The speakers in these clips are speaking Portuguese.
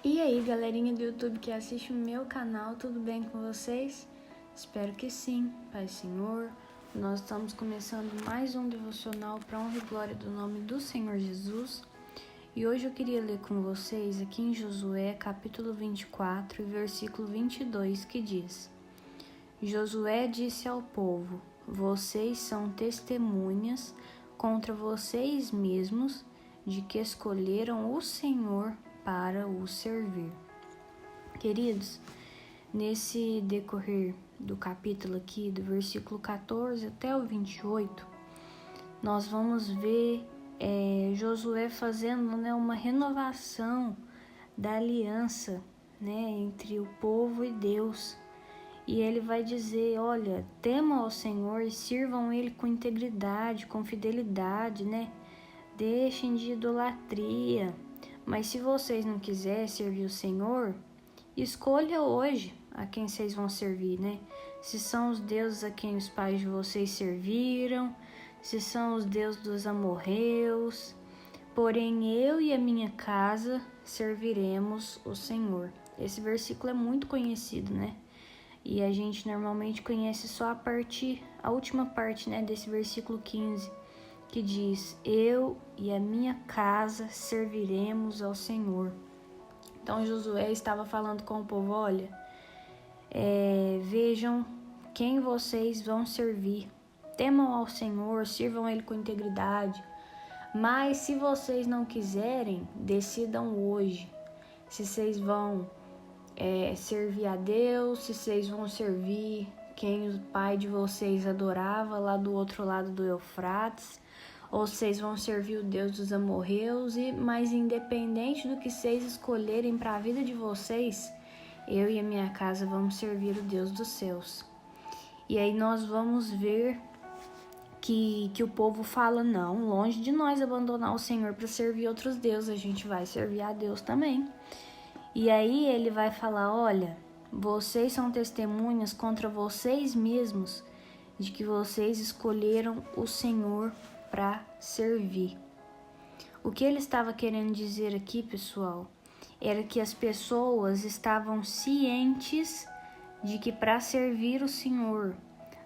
E aí, galerinha do YouTube que assiste o meu canal, tudo bem com vocês? Espero que sim, Pai Senhor. Nós estamos começando mais um devocional para honra e glória do nome do Senhor Jesus. E hoje eu queria ler com vocês aqui em Josué, capítulo 24, versículo 22, que diz: Josué disse ao povo: vocês são testemunhas contra vocês mesmos de que escolheram o Senhor para o servir. Queridos, nesse decorrer do capítulo aqui, do versículo 14 até o 28, nós vamos ver Josué fazendo uma renovação da aliança entre o povo e Deus. E ele vai dizer, olha, temam ao Senhor e sirvam Ele com integridade, com fidelidade, Deixem de idolatria. Mas se vocês não quiserem servir o Senhor, escolha hoje a quem vocês vão servir, Se são os deuses a quem os pais de vocês serviram, se são os deuses dos amorreus. Porém, eu e a minha casa serviremos o Senhor. Esse versículo é muito conhecido, E a gente normalmente conhece só a última parte, desse versículo 15, que diz: eu e a minha casa serviremos ao Senhor. Então Josué estava falando com o povo, olha, vejam quem vocês vão servir. Temam ao Senhor, sirvam Ele com integridade. Mas se vocês não quiserem, decidam hoje se vocês vão servir a Deus, se vocês vão servir quem o pai de vocês adorava lá do outro lado do Eufrates, ou vocês vão servir o Deus dos amorreus. Mas independente do que vocês escolherem para a vida de vocês, eu e a minha casa vamos servir o Deus dos céus. E aí nós vamos ver que o povo fala, não, longe de nós abandonar o Senhor para servir outros deuses, a gente vai servir a Deus também. E aí ele vai falar, olha, vocês são testemunhas contra vocês mesmos de que vocês escolheram o Senhor para servir. O que ele estava querendo dizer aqui, pessoal, era que as pessoas estavam cientes de que para servir o Senhor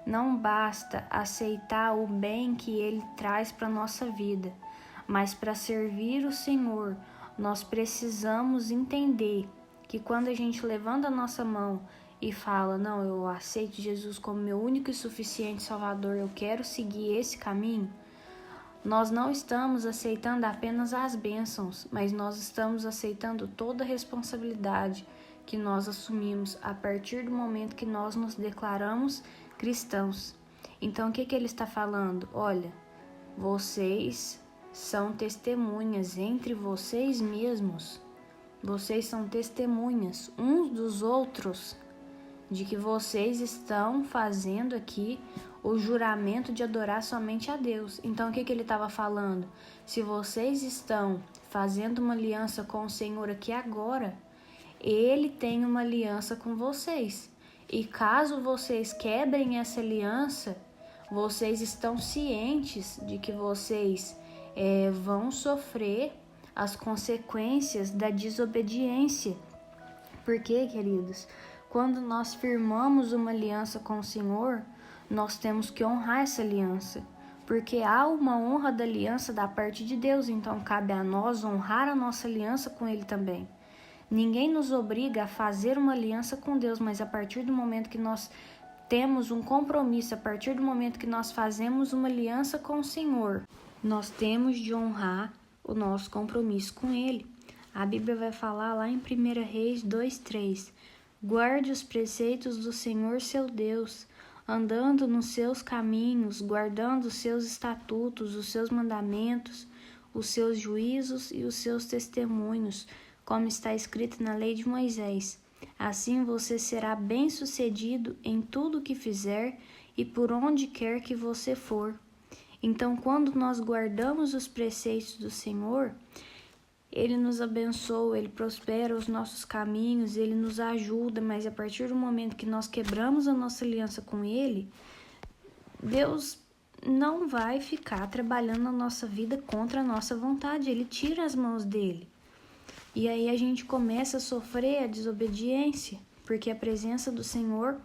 não basta aceitar o bem que Ele traz para a nossa vida, mas para servir o Senhor nós precisamos entender que quando a gente levanta a nossa mão e fala, não, eu aceito Jesus como meu único e suficiente Salvador, eu quero seguir esse caminho, nós não estamos aceitando apenas as bênçãos, mas nós estamos aceitando toda a responsabilidade que nós assumimos a partir do momento que nós nos declaramos cristãos. Então, o que ele está falando? Olha, vocês são testemunhas entre vocês mesmos. Vocês são testemunhas uns dos outros de que vocês estão fazendo aqui o juramento de adorar somente a Deus. Então, o que ele estava falando? Se vocês estão fazendo uma aliança com o Senhor aqui agora, Ele tem uma aliança com vocês. E caso vocês quebrem essa aliança, vocês estão cientes de que vocês vão sofrer as consequências da desobediência. Porque, queridos, quando nós firmamos uma aliança com o Senhor, nós temos que honrar essa aliança, porque há uma honra da aliança da parte de Deus, então cabe a nós honrar a nossa aliança com Ele também. Ninguém nos obriga a fazer uma aliança com Deus, mas a partir do momento que nós temos um compromisso, a partir do momento que nós fazemos uma aliança com o Senhor, nós temos de honrar o nosso compromisso com Ele. A Bíblia vai falar lá em 1 Reis 2:3, guarde os preceitos do Senhor seu Deus, andando nos seus caminhos, guardando os seus estatutos, os seus mandamentos, os seus juízos e os seus testemunhos, como está escrito na lei de Moisés. Assim você será bem-sucedido em tudo o que fizer e por onde quer que você for. Então, quando nós guardamos os preceitos do Senhor, Ele nos abençoa, Ele prospera os nossos caminhos, Ele nos ajuda, mas a partir do momento que nós quebramos a nossa aliança com Ele, Deus não vai ficar trabalhando na nossa vida contra a nossa vontade, Ele tira as mãos dele. E aí a gente começa a sofrer a desobediência, porque a presença do Senhor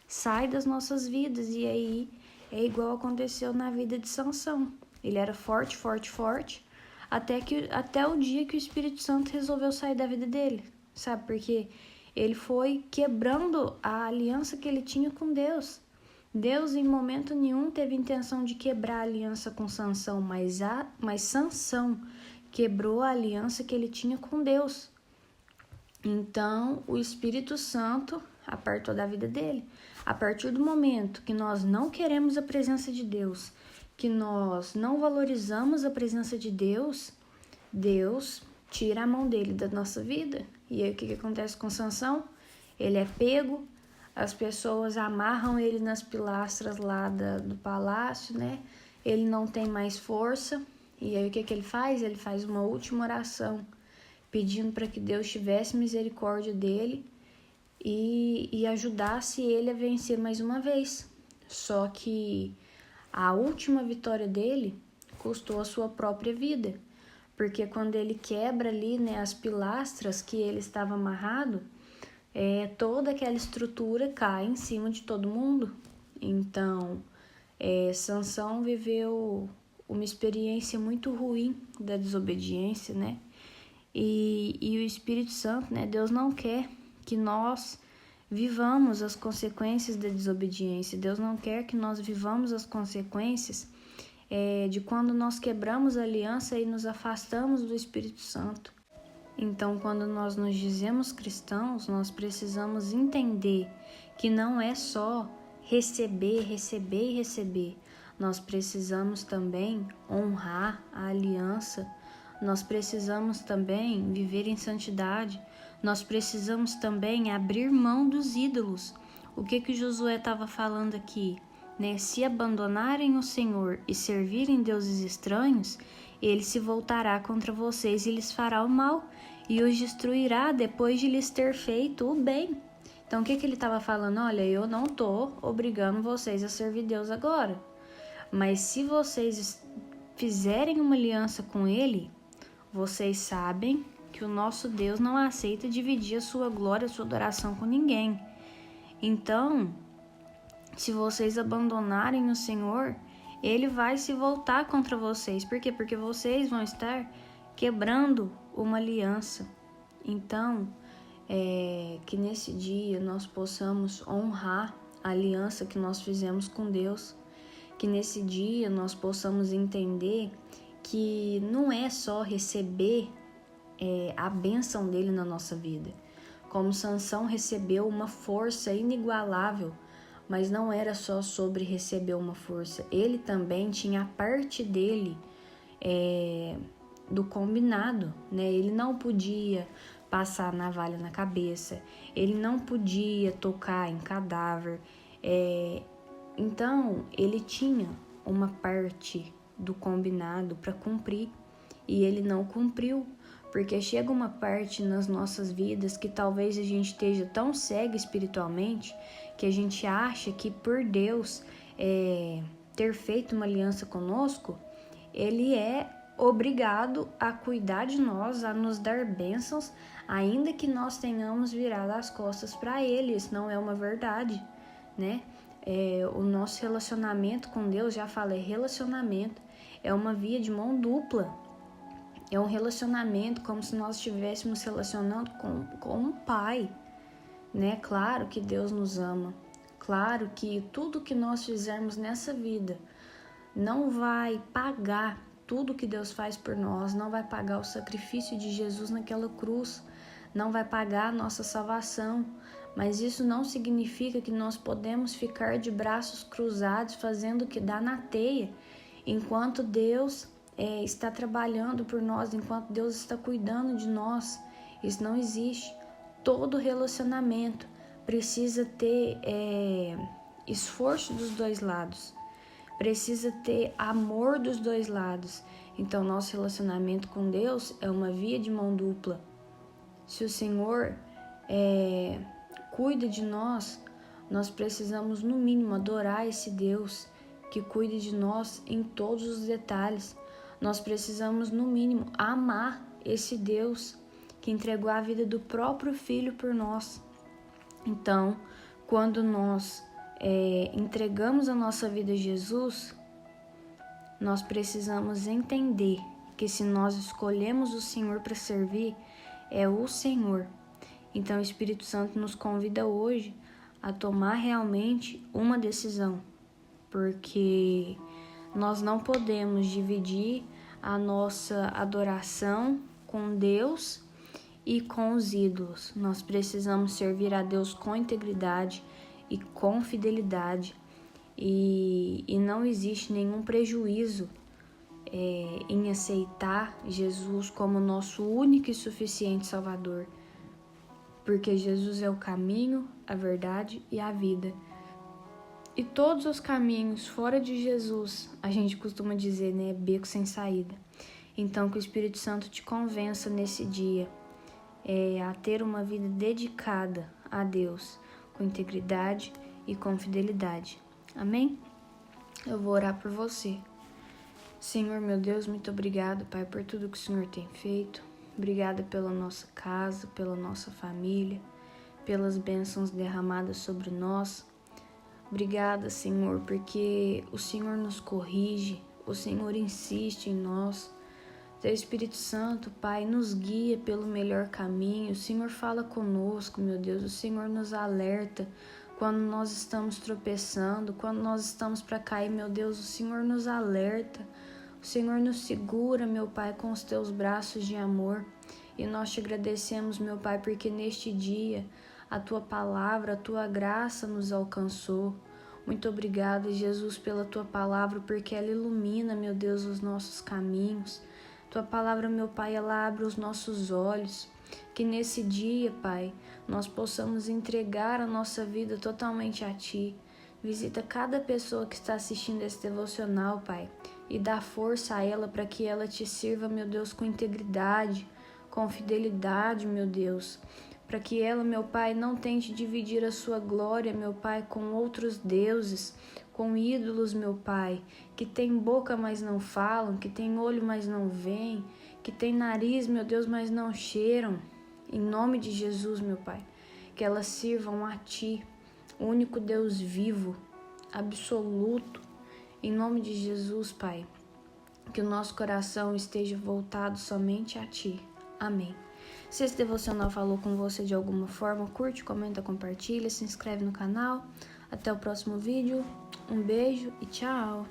sai das nossas vidas. E aí é igual aconteceu na vida de Sansão. Ele era forte, forte, forte, até o dia que o Espírito Santo resolveu sair da vida dele, sabe? Porque ele foi quebrando a aliança que ele tinha com Deus. Deus em momento nenhum teve intenção de quebrar a aliança com Sansão, mas Sansão quebrou a aliança que ele tinha com Deus. Então o Espírito Santo apartou da vida dele. A partir do momento que nós não queremos a presença de Deus, que nós não valorizamos a presença de Deus, Deus tira a mão dele da nossa vida. E aí o que acontece com Sansão? Ele é pego, as pessoas amarram ele nas pilastras lá do palácio, né? Ele não tem mais força. E aí o que ele faz? Ele faz uma última oração, pedindo para que Deus tivesse misericórdia dele e ajudasse ele a vencer mais uma vez. Só que a última vitória dele custou a sua própria vida, porque quando ele quebra ali, né, as pilastras que ele estava amarrado, toda aquela estrutura cai em cima de todo mundo. Então, Sansão viveu uma experiência muito ruim da desobediência, né? E o Espírito Santo, né? Deus não quer que nós vivamos as consequências da desobediência. Deus não quer que nós vivamos as consequências de quando nós quebramos a aliança e nos afastamos do Espírito Santo. Então, quando nós nos dizemos cristãos, nós precisamos entender que não é só receber, receber e receber. Nós precisamos também honrar a aliança. Nós precisamos também viver em santidade. Nós precisamos também abrir mão dos ídolos. O que Josué estava falando aqui? Né? Se abandonarem o Senhor e servirem deuses estranhos, ele se voltará contra vocês e lhes fará o mal e os destruirá depois de lhes ter feito o bem. Então o que ele estava falando? Olha, eu não estou obrigando vocês a servir Deus agora, mas se vocês fizerem uma aliança com ele, vocês sabem que o nosso Deus não aceita dividir a sua glória, a sua adoração com ninguém. Então, se vocês abandonarem o Senhor, ele vai se voltar contra vocês. Por quê? Porque vocês vão estar quebrando uma aliança. Então, que nesse dia nós possamos honrar a aliança que nós fizemos com Deus. Que nesse dia nós possamos entender que não é só receber a bênção dele na nossa vida. Como Sansão recebeu uma força inigualável, mas não era só sobre receber uma força. Ele também tinha a parte dele do combinado, né? Ele não podia passar navalha na cabeça, ele não podia tocar em cadáver. Então, ele tinha uma parte do combinado para cumprir e ele não cumpriu, porque chega uma parte nas nossas vidas que talvez a gente esteja tão cego espiritualmente que a gente acha que por Deus ter feito uma aliança conosco, ele é obrigado a cuidar de nós, a nos dar bênçãos, ainda que nós tenhamos virado as costas para ele. Isso não é uma verdade, né? O nosso relacionamento com Deus, já falei, relacionamento é uma via de mão dupla. É um relacionamento como se nós estivéssemos relacionando com um pai, né? Claro que Deus nos ama. Claro que tudo que nós fizermos nessa vida não vai pagar tudo que Deus faz por nós, não vai pagar o sacrifício de Jesus naquela cruz, não vai pagar a nossa salvação. Mas isso não significa que nós podemos ficar de braços cruzados fazendo o que dá na teia, enquanto Deus está trabalhando por nós, enquanto Deus está cuidando de nós. Isso não existe. Todo relacionamento precisa ter esforço dos dois lados, precisa ter amor dos dois lados. Então, nosso relacionamento com Deus é uma via de mão dupla. Se o Senhor cuida de nós, nós precisamos, no mínimo, adorar esse Deus que cuida de nós em todos os detalhes. Nós precisamos, no mínimo, amar esse Deus que entregou a vida do próprio Filho por nós. Então, quando nós entregamos a nossa vida a Jesus, nós precisamos entender que se nós escolhemos o Senhor para servir, é o Senhor. Então o Espírito Santo nos convida hoje a tomar realmente uma decisão, porque nós não podemos dividir a nossa adoração com Deus e com os ídolos. Nós precisamos servir a Deus com integridade e com fidelidade, e não existe nenhum prejuízo em aceitar Jesus como nosso único e suficiente Salvador, porque Jesus é o caminho, a verdade e a vida. E todos os caminhos fora de Jesus, a gente costuma dizer, né, beco sem saída. Então que o Espírito Santo te convença nesse dia a ter uma vida dedicada a Deus, com integridade e com fidelidade. Amém? Eu vou orar por você. Senhor, meu Deus, muito obrigado, Pai, por tudo que o Senhor tem feito. Obrigada pela nossa casa, pela nossa família, pelas bênçãos derramadas sobre nós. Obrigada, Senhor, porque o Senhor nos corrige, o Senhor insiste em nós. Teu Espírito Santo, Pai, nos guia pelo melhor caminho. O Senhor fala conosco, meu Deus. O Senhor nos alerta quando nós estamos tropeçando, quando nós estamos para cair, meu Deus. O Senhor nos alerta. O Senhor nos segura, meu Pai, com os teus braços de amor. E nós te agradecemos, meu Pai, porque neste dia a tua palavra, a tua graça nos alcançou. Muito obrigada, Jesus, pela tua palavra, porque ela ilumina, meu Deus, os nossos caminhos. Tua palavra, meu Pai, ela abre os nossos olhos. Que nesse dia, Pai, nós possamos entregar a nossa vida totalmente a Ti. Visita cada pessoa que está assistindo esse devocional, Pai, e dá força a ela para que ela Te sirva, meu Deus, com integridade, com fidelidade, meu Deus. Para que ela, meu Pai, não tente dividir a sua glória, meu Pai, com outros deuses, com ídolos, meu Pai, que tem boca, mas não falam, que tem olho, mas não veem, que tem nariz, meu Deus, mas não cheiram. Em nome de Jesus, meu Pai, que elas sirvam a Ti, o único Deus vivo, absoluto. Em nome de Jesus, Pai, que o nosso coração esteja voltado somente a Ti. Amém. Se esse devocional falou com você de alguma forma, curte, comenta, compartilha, se inscreve no canal. Até o próximo vídeo. Um beijo e tchau!